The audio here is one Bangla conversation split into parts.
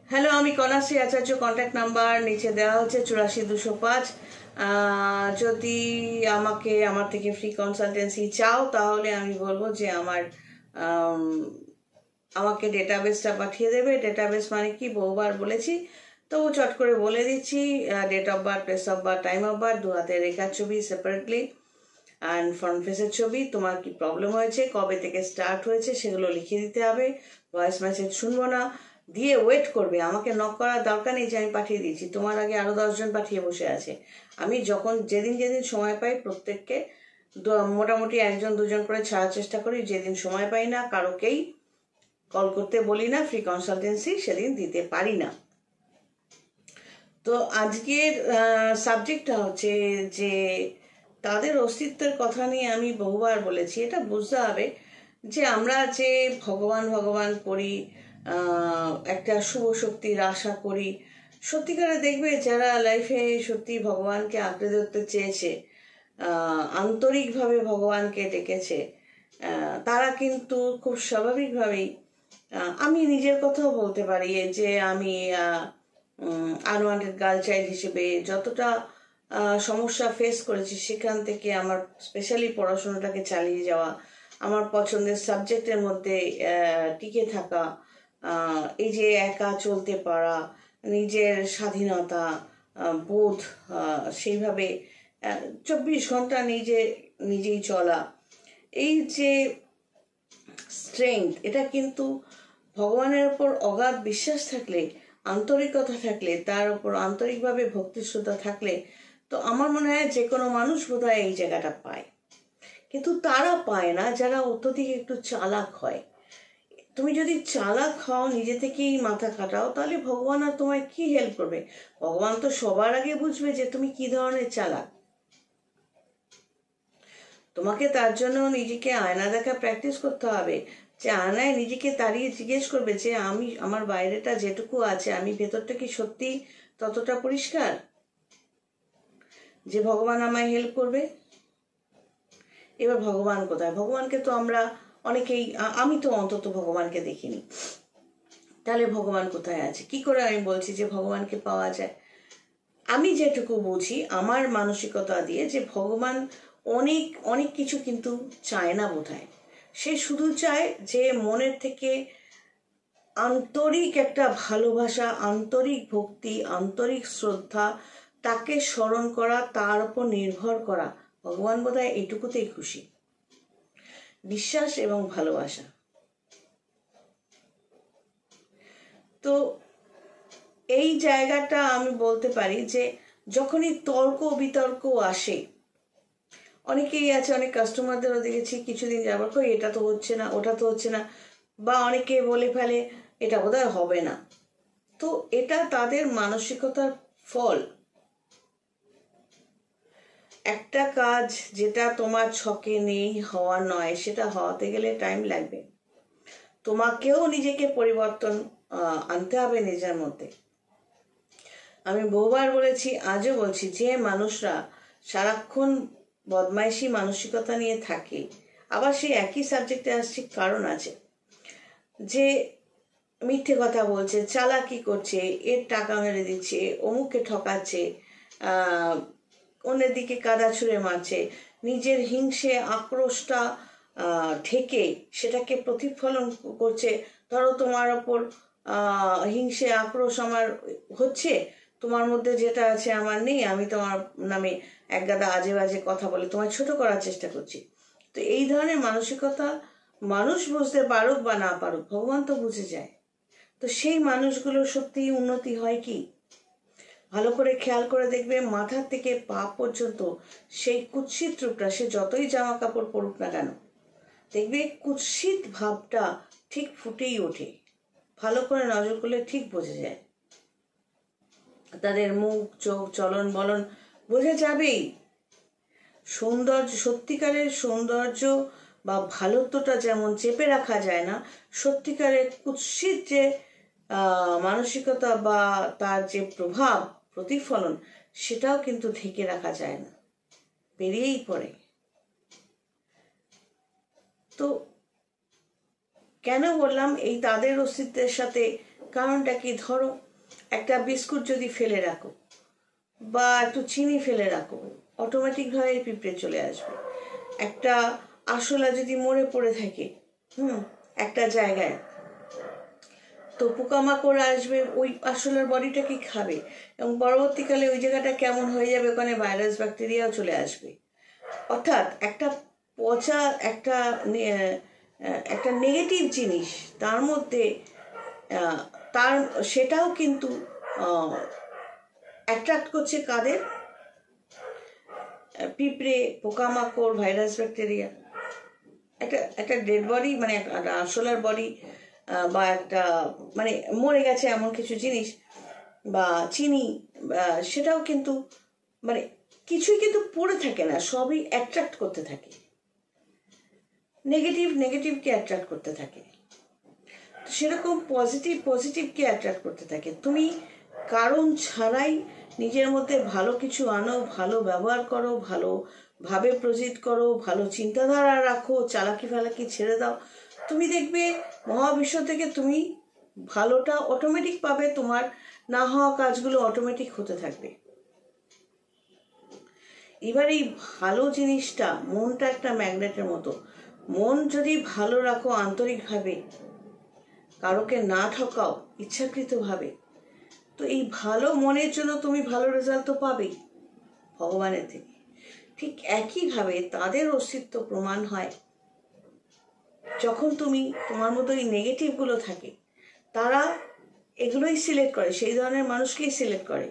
হ্যালো, আমি কন্যাশ্রী আচার্য। কন্ট্যাক্ট নাম্বার নিচে দেওয়া হচ্ছে 84-205। যদি আমার থেকে ফ্রি কনসালটেন্সি চাও তাহলে আমি বলবো যে আমাকে ডেটাবেসটা পাঠিয়ে দেবে। ডেটাবেস মানে কি বহুবার বলেছি, তবু চট করে বলে দিচ্ছি। Date of birth, place of birth, time of birth, 2 হাতের রেখার ছবি সেপারেটলি, অ্যান্ড ফ্রন্ট ফেসের ছবি, তোমার কি প্রবলেম হয়েছে, কবে থেকে স্টার্ট হয়েছে সেগুলো লিখে দিতে হবে। ভয়েস মেসেজ শুনবো না, দিয়ে ওয়েট করবে। আমাকে নক করার দরকার নেই যে আমি পাঠিয়ে দিয়েছি, তোমার আগে আরো 10 জন পাঠিয়ে বসে আছে। আমি যেদিন সময় পাই প্রত্যেককে মোটামুটি 1-2 জন করে ছাড়ার চেষ্টা করি। যেদিন সময় পাই না, কারোকেই কল করতে বলি না, ফ্রি কনসালটেন্সি সেদিন দিতে পারি না। তো আজকের সাবজেক্টটা হচ্ছে যে তাদের অস্তিত্বের কথা নিয়ে আমি বহুবার বলেছি। এটা বুঝতে হবে যে আমরা যে ভগবান ভগবান করি, একটা শুভ শক্তির আশা করি, সত্যিকারে দেখবে যারা লাইফে সত্যি ভগবানকে আঁকড়ে ধরতে চেয়েছে, আন্তরিকভাবে ভগবানকে ডেকেছে, তারা কিন্তু খুব স্বাভাবিকভাবেই, আমি নিজের কথাও বলতে পারি যে আমি আনওয়ান্টেড গার্ল চাইল্ড হিসেবে যতটা সমস্যা ফেস করেছি, সেখান থেকে আমার স্পেশালি পড়াশোনাটাকে চালিয়ে যাওয়া, আমার পছন্দের সাবজেক্টের মধ্যে টিকে থাকা, এই যে একা চলতে পারা, নিজের স্বাধীনতা বোধ, সেইভাবে 24 ঘন্টা নিজেই চলা, এই যে স্ট্রেংথ, এটা কিন্তু ভগবানের ওপর অগাধ বিশ্বাস থাকলে, আন্তরিকতা থাকলে, তার উপর আন্তরিকভাবে ভক্তি শ্রদ্ধা থাকলে, তো আমার মনে হয় যে কোনো মানুষ বোধহয় এই জায়গাটা পায়। কিন্তু তারা পায় না যারা অত্যধিক একটু চালাক হয়। তুমি যদি চালাক হও, নিজে থেকেই মাথা খাটাও, তাহলে ভগবান আর তোমায় কি হেল্প করবে? ভগবান তো সবার আগে বুঝবে যে তুমি কি ধরনের চালাক। তোমাকে তার জন্য নিজেকে আয়না দেখা প্র্যাকটিস করতে হবে। যে আয়নায় নিজেকে দাঁড়িয়ে জিজ্ঞেস করবে যে আমার বাইরেটা যেটুকু আছে, আমি ভেতরটা কি সত্যি ততটা পরিষ্কার যে ভগবান আমায় হেল্প করবে? এবার ভগবান কোথায়? ভগবানকে তো আমরা অনেকেই, আমি তো অন্তত ভগবানকে দেখিনি। তাহলে ভগবান কোথায় আছে? কি করে আমি বলছি যে ভগবানকে পাওয়া যায়? আমি যেটুকু বুঝি আমার মানসিকতা দিয়ে, যে ভগবান অনেক অনেক কিছু কিন্তু চায় না বোধহয়। সে শুধু চায় যে মনের থেকে আন্তরিক একটা ভালোবাসা, আন্তরিক ভক্তি, আন্তরিক শ্রদ্ধা, তাকে স্মরণ করা, তার উপর নির্ভর করা। ভগবান বোধহয় এইটুকুতেই খুশি, বিশ্বাস এবং ভালোবাসা। তো এই জায়গাটা আমি বলতে পারি যে যখনই তর্ক বিতর্ক আসে, অনেকেই আছে, অনেক কাস্টমারদেরও দেখেছি কিছুদিন যাবার পর, এটা তো হচ্ছে না, ওটা তো হচ্ছে না, বা অনেকে বলে ফেলে এটা বোধহয় হবে না। তো এটা তাদের মানসিকতার ফল। একটা কাজ যেটা তোমার ছকে নেই, হওয়ার নয়, সেটা হওয়াতে গেলে টাইম লাগবে। তোমাকেও নিজেকে পরিবর্তন আনতে হবে নিজের মধ্যে। আমি বহুবার বলেছি, আজও বলছি, যে মানুষরা সারাক্ষণ বদমাইশি মানসিকতা নিয়ে থাকে, আবার সেই একই সাবজেক্টে আসছি, কারণ আছে, যে মিথ্যে কথা বলছে, চালাকি করছে, এর টাকা মেরে দিচ্ছে, অমুককে ঠকাচ্ছে, অন্যের দিকে কাদা ছুঁড়ে মারছে, নিজের হিংসে আক্রোশটা ঢেকে সেটাকে প্রতিফলন করছে। ধরো তোমার ওপর হিংসে আক্রোশ আমার হচ্ছে, তোমার মধ্যে যেটা আছে আমার নেই, আমি তোমার নামে একগাদা আজে বাজে কথা বলে তোমায় ছোট করার চেষ্টা করছি। তো এই ধরনের মানসিকতা মানুষ বুঝতে পারুক বা না পারুক, ভগবান তো বুঝে যায়। তো সেই মানুষগুলোর সত্যিই উন্নতি হয় কি? ভালো করে খেয়াল করে দেখবে, মাথা থেকে পা পর্যন্ত সেই কুৎসিত রূপটা, সে যতই জামা কাপড় পরুক না কেন, দেখবে কুৎসিত ভাবটা ঠিক ফুটেই ওঠে। ভালো করে নজর করলে ঠিক বোঝা যায়, তাদের মুখ, চোখ, চলন বলন বোঝা যাবেই। সৌন্দর্য, সত্যিকারের সৌন্দর্য বা ভালোত্বটা যেমন চেপে রাখা যায় না, সত্যিকারের কুৎসিত যে মানসিকতা বা তার যে প্রভাব, প্রতিফলন, সেটাও কিন্তু ঢেকে রাখা যায় না, বেরিয়েই পড়ে। তো কেন বললাম এই তাদের অস্তিত্বের সাথে কারণটা কি? ধরো একটা বিস্কুট যদি ফেলে রাখো বা একটু চিনি ফেলে রাখো, অটোমেটিকভাবে পিঁপড়ে চলে আসবে। একটা আরশোলা যদি মরে পড়ে থাকে একটা জায়গায়, তো পোকামাকড় আসবে, ওই আরশোলার বডিটাকে খাবে এবং পরবর্তীকালে ওই জায়গাটা কেমন হয়ে যাবে, ওখানে ভাইরাস ব্যাকটেরিয়াও চলে আসবে। অর্থাৎ একটা পচা একটা নেগেটিভ জিনিস তার মধ্যে সেটাও কিন্তু অ্যাট্রাক্ট করছে কাদের? পিঁপড়ে, পোকামাকড়, ভাইরাস ব্যাকটেরিয়া। একটা ডেড বডি মানে একটা আরশোলার বডি বা একটা মানে মরে গেছে এমন কিছু জিনিস বা চিনি, সেটাও কিন্তু মানে কিছুই কিন্তু পড়ে থাকে না, সবই অ্যাট্রাক্ট করতে থাকে, নেগেটিভকে অ্যাট্রাক্ট করতে থাকে। সেরকম পজিটিভকে অ্যাট্রাক্ট করতে থাকে। তুমি কারণ ছাড়াই নিজের মধ্যে ভালো কিছু আনো, ভালো ব্যবহার করো, ভালোভাবে প্রজিত করো, ভালো চিন্তাধারা রাখো, চালাকি ফালাকি ছেড়ে দাও, তুমি দেখবে মহাবিশ্ব থেকে তুমি ভালোটা অটোমেটিক পাবে, তোমার না হওয়া কাজগুলো অটোমেটিক হতে থাকবে। এবার এই ভালো জিনিসটা, মনটা একটা ম্যাগনেটের মতো, মন যদি ভালো রাখো আন্তরিকভাবে, কারোকে না ঠকাও ইচ্ছাকৃতভাবে, তো এই ভালো মনের জন্য তুমি ভালো রেজাল্ট তো পাবেই ভগবানের থেকে। ঠিক একইভাবে তাদের অস্তিত্ব প্রমাণ হয় যখন তুমি তোমার মতো এই নেগেটিভগুলো থাকে, তারা এগুলোই সিলেক্ট করে, সেই ধরনের মানুষকেই সিলেক্ট করে।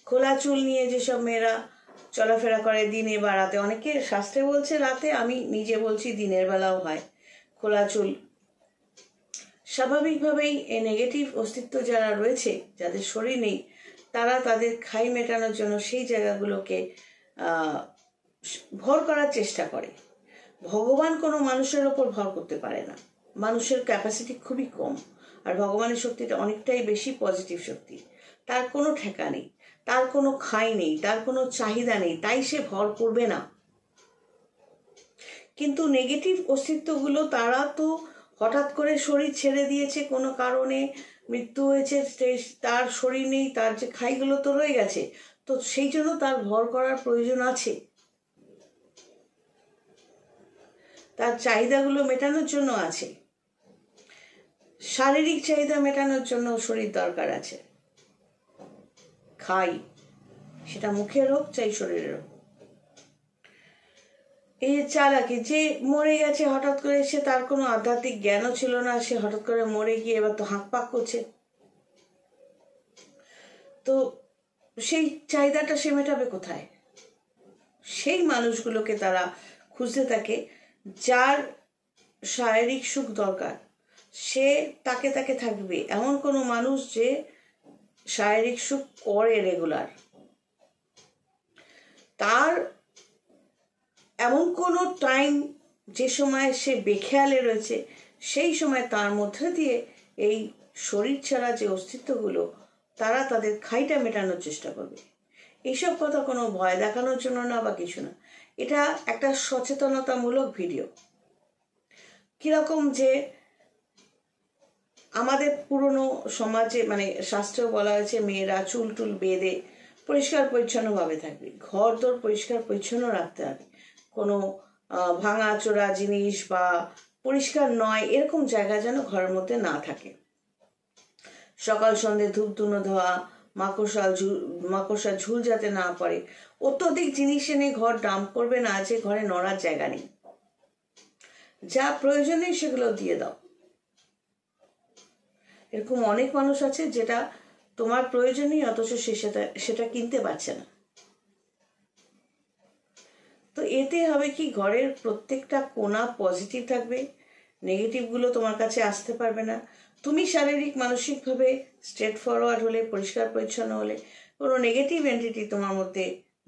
খোলা চুল নিয়ে যেসব মেয়েরা চলাফেরা করে দিনে বা রাতে, অনেকে শাস্ত্রে বলছে রাতে, আমি নিজে বলছি দিনের বেলাও হয় খোলা চুল। স্বাভাবিকভাবেই এই নেগেটিভ অস্তিত্ব যারা রয়েছে, যাদের শরীর নেই, তারা তাদের খাই মেটানোর জন্য সেই জায়গাগুলোকে ভর করার চেষ্টা করে। ভগবান কোনো মানুষের ওপর ভর করতে পারে না, মানুষের ক্যাপাসিটি খুবই কম, আর ভগবানের শক্তিটা অনেকটাই বেশি পজিটিভ শক্তি। তার কোনো ঠেকা নেই, তার কোনো খাই নেই, তার কোনো চাহিদা নেই, তাই সে ভর করবে না। কিন্তু নেগেটিভ অস্তিত্বগুলো, তারা তো হঠাৎ করে শরীর ছেড়ে দিয়েছে, কোনো কারণে মৃত্যু হয়েছে, তার শরীর নেই, তার যে খাইগুলো তো রয়ে গেছে, তো সেই জন্য তার ভর করার প্রয়োজন আছে, তার চাহিদাগুলো মেটানোর জন্য আছে, শারীরিক চাহিদা মেটানোর জন্য শরীর দরকার আছে। খাই, সেটা মুখের হোক চাই শরীরের হোক। এই চালাকি, যে মরে গেছে হঠাৎ করে, সে তার কোনো আধ্যাত্মিক জ্ঞানও ছিল না, সে হঠাৎ করে মরে গিয়ে এবার তো হাঁকপাক করছে, তো সেই চাহিদাটা সে মেটাবে কোথায়? সেই মানুষগুলোকে তারা খুঁজতে থাকে, যার শারীরিক সুখ দরকার, সে তাকে থাকবে। এমন কোনো মানুষ যে শারীরিক সুখ করে রেগুলার, তার এমন কোনো টাইম যে সময় সে বেখেয়ালে রয়েছে, সেই সময় তার মধ্যে দিয়ে এই শরীর ছাড়া যে অস্তিত্বগুলো, তারা তাদের খাইটা মেটানোর চেষ্টা করবে। এইসব কথা কোনো ভয় দেখানোর জন্য না বা কিছু না, এটা একটা সচেতনতামূলক ভিডিও। কিরকম যে আমাদের পুরনো সমাজে মানে শাস্ত্রেও বলা হয়েছে মেয়েরা চুল টুল বেঁধে পরিষ্কার পরিচ্ছন্নভাবে থাকবে, ঘর দোর পরিষ্কার পরিচ্ছন্ন রাখতে হবে, কোনো ভাঙা চোরা জিনিস বা পরিষ্কার নয় এরকম জায়গা যেন ঘরের মধ্যে না থাকে। সকাল সন্ধ্যে ধূপ ধুনো দেওয়া, মাকড়সা ঝুল যাতে না পড়ে, অত্যধিক জিনিস এনে ঘর ডাম্প করবে না, যে ঘরে নড়ার জায়গা নেই, যা প্রয়োজন নেই সেগুলো দিয়ে দাও। এরকম অনেক মানুষ আছে যেটা তোমার প্রয়োজন নেই, অথচ সেটা কিনতে পারছে না। তো এতে হবে কি, ঘরের প্রত্যেকটা কোণা পজিটিভ থাকবে, নেগেটিভগুলো তোমার কাছে আসতে পারবে না। তুমি শারীরিক মানসিকভাবে স্ট্রেট ফরওয়ার্ড হলে, পরিষ্কার পরিচ্ছন্ন হলে, কোনো নেগেটিভ এন্টিটি তোমার মধ্যে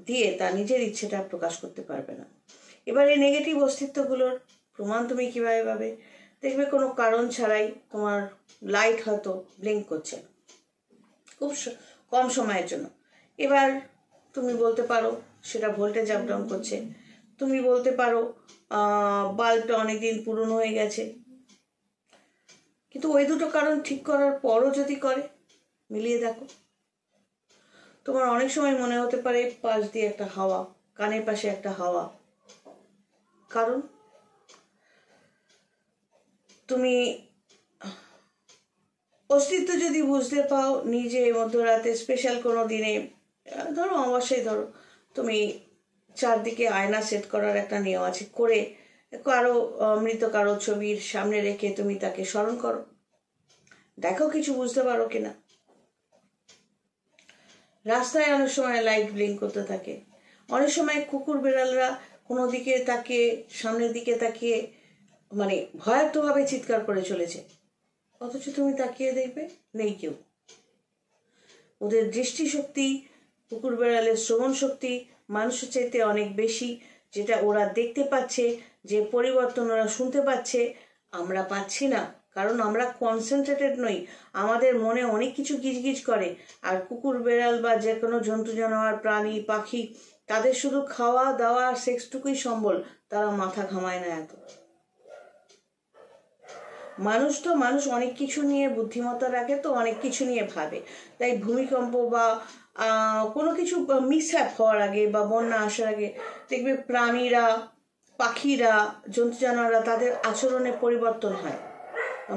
দিয়ে তার নিজের ইচ্ছেটা প্রকাশ করতে পারবে না। এবার এই নেগেটিভ অস্তিত্বগুলোর প্রমাণ তুমি কিভাবে পাবে? দেখবে কোনো কারণ ছাড়াই তোমার লাইট হয়তো ব্লিঙ্ক করছে খুব কম সময়ের জন্য। এবার তুমি বলতে পারো সেটা ভোল্টেজ আপ ডাউন করছে, তুমি বলতে পারো বাল্বটা অনেকদিন পুরনো হয়ে গেছে, কিন্তু ওই দুটো কারণ ঠিক করার পরও যদি করে, মিলিয়ে দেখো, তোমার অনেক সময় মনে হতে পারে পাশ দিয়ে একটা হাওয়া, কানের পাশে একটা হাওয়া। কারণ তুমি অস্তিত্ব যদি বুঝতে পাও নিজে মধ্যরাতে স্পেশাল কোনো দিনে, ধরো অবশ্যই ধরো তুমি চারদিকে আয়না সেট করার একটা নিয়ম আছে, করে কারো মৃত কারো ছবির সামনে রেখে তুমি তাকে স্মরণ করো, দেখো কিছু বুঝতে পারো কিনা। রাস্তায় অনেক সময় লাইট ব্লিঙ্ক করতে থাকে, অনেক সময় কুকুর বিড়ালরা কোনো দিকে তাকিয়ে, সামনের দিকে তাকিয়ে মানে ভয়ার্থভাবে চিৎকার করে চলেছে, অথচ তুমি তাকিয়ে দেখবে নেই কেউ। ওদের দৃষ্টিশক্তি, কুকুর বেড়ালের শ্রবণ শক্তি মানুষের চাইতে অনেক বেশি, যেটা ওরা দেখতে পাচ্ছে, যে পরিবর্তন ওরা শুনতে পাচ্ছে, আমরা পাচ্ছি না, কারণ আমরা কনসেন্ট্রেটেড নই, আমাদের মনে অনেক কিছু গিজগিজ করে। আর কুকুর বেড়াল বা যে কোনো জন্তু জানোয়ার, প্রাণী, পাখি, তাদের শুধু খাওয়া দাওয়া আর সেক্সটুকুই সম্বল, তারা মাথা ঘামায় না এত। মানুষ অনেক কিছু নিয়ে বুদ্ধিমত্তা রাখে, তো অনেক কিছু নিয়ে ভাবে, তাই ভূমিকম্প বা কোনো কিছু মিসহ্যাপ হওয়ার আগে বা বন্যা আসার আগে দেখবে প্রাণীরা, পাখিরা, জন্তু জানোয়াররা তাদের আচরণে পরিবর্তন হয়,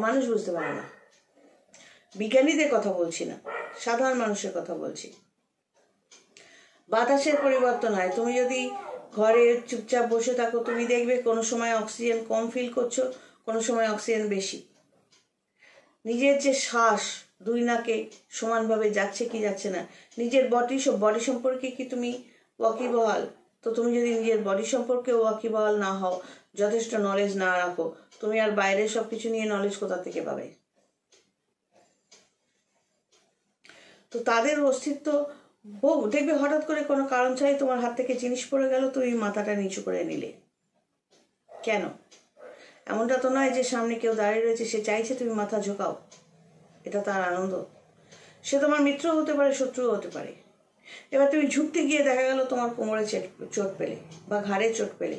মানুষ বুঝতে পারে না। বিজ্ঞানীদের কথা বলছি না, সাধারণ মানুষের কথা বলছি। বাতাসের পরিবর্তন হয়, তুমি যদি ঘরে চুপচাপ বসে থাকো, তুমি দেখবে কোনো সময় অক্সিজেন কম ফিল করছো, কোনো সময় অক্সিজেন বেশি। নিজের যে শ্বাস দুই নাকে সমানভাবে যাচ্ছে কি যাচ্ছে না, নিজের বডি সম্পর্কে কি তুমি ওয়াকিবহাল? তো তুমি যদি নিজের বডি সম্পর্কে ওয়াকিবহাল না হও, যথেষ্ট নলেজ না রাখো, তুমি আর বাইরের সবকিছু নিয়ে নলেজ কোথা থেকে পাবে? তো তাদের অস্তিত্ব দেখবে হঠাৎ করে কোনো কারণ ছাড়াই তোমার হাত থেকে জিনিস পড়ে গেল, তুমি মাথাটা নিচু করে নিলে কেন? এমনটা তো নয় যে সামনে কেউ দাঁড়িয়ে রয়েছে, সে চাইছে তুমি মাথা ঝোঁকাও, এটা তার আনন্দ। সে তোমার মিত্র হতে পারে, শত্রুও হতে পারে। এবার তুমি ঝুঁকতে গিয়ে দেখা গেল তোমার কোমরে চোট পেলে বা ঘাড়ে চোট পেলে,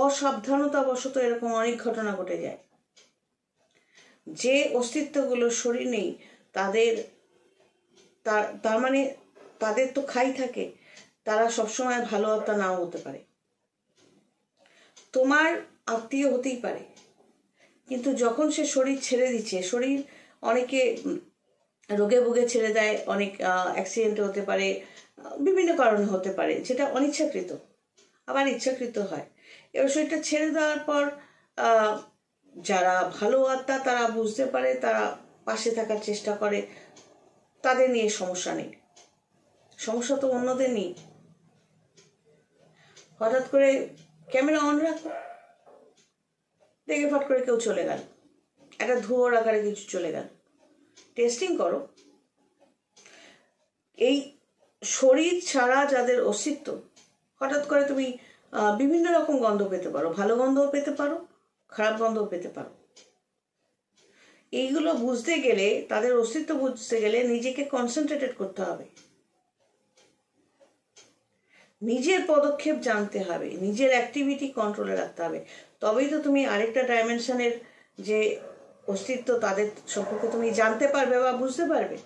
অসাবধানতাবশত এরকম অনেক ঘটনা ঘটে যায়। যে অস্তিত্বগুলো শরীর নেই তার মানে তাদের তো খাই থাকে, তারা সবসময় ভালো আত্মা নাও হতে পারে। তোমার আত্মীয় হতেই পারে, কিন্তু যখন সে শরীর ছেড়ে দিচ্ছে, শরীর অনেকে রোগে ভোগে ছেড়ে দেয়, অনেক অ্যাক্সিডেন্ট হতে পারে, বিভিন্ন কারণে হতে পারে, যেটা অনিচ্ছাকৃত, আবার ইচ্ছাকৃত হয়। এবার শরীরটা ছেড়ে দেওয়ার পর যারা ভালো আত্মা তারা বুঝতে পারে, তারা পাশে থাকার চেষ্টা করে, তাদের নিয়ে সমস্যা নেই। সমস্যা তো অন্যদের নেই। হঠাৎ করে ক্যামেরা অন রাখো, দেখে ফট করে কেউ চলে গেল, একটা ধুয়োর আকারে কিছু চলে গেল, টেস্টিং করো। এই শরীর ছাড়া যাদের অস্তিত্ব, হঠাৎ করে তুমি বিভিন্ন রকম গন্ধ পেতে পারো, ভালো গন্ধও পেতে পারো, খারাপ গন্ধও পেতে পারো। এইগুলো বুঝতে গেলে, তাদের অস্তিত্ব বুঝতে গেলে নিজেকে কনসেন্ট্রেটেড করতে হবে, নিজের পদক্ষেপ জানতে হবে, নিজের অ্যাক্টিভিটি কন্ট্রোলে রাখতে হবে, তবেই তো তুমি আরেকটা ডাইমেনশনের যে অস্তিত্ব তাদের সম্পর্কে তুমি জানতে পারবে বা বুঝতে পারবে।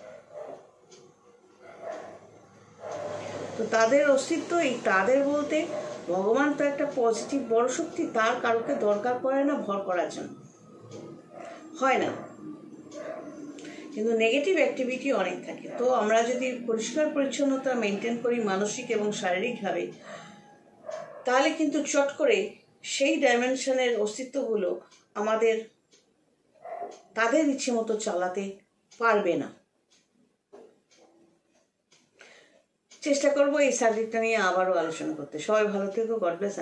তো তাদের অস্তিত্ব, এই তাদের বলতে ভগবান তো একটা পজিটিভ বড় শক্তি, তার কারোকে দরকার পড়ে না ভর করার জন্য, হয় না। কিন্তু নেগেটিভ অ্যাক্টিভিটি অনেক থাকে। তো আমরা যদি পরিষ্কার পরিচ্ছন্নতা মেনটেন করি মানসিক এবং শারীরিকভাবে, তাহলে কিন্তু চট করে সেই ডাইমেনশনের অস্তিত্বগুলো আমাদের তাদের ইচ্ছে মতো চালাতে পারবে না। চেষ্টা করবো এই সাবজেক্টটা নিয়ে আবারও আলোচনা করতে। সবাই ভালো থেকো, গড ব্লেস।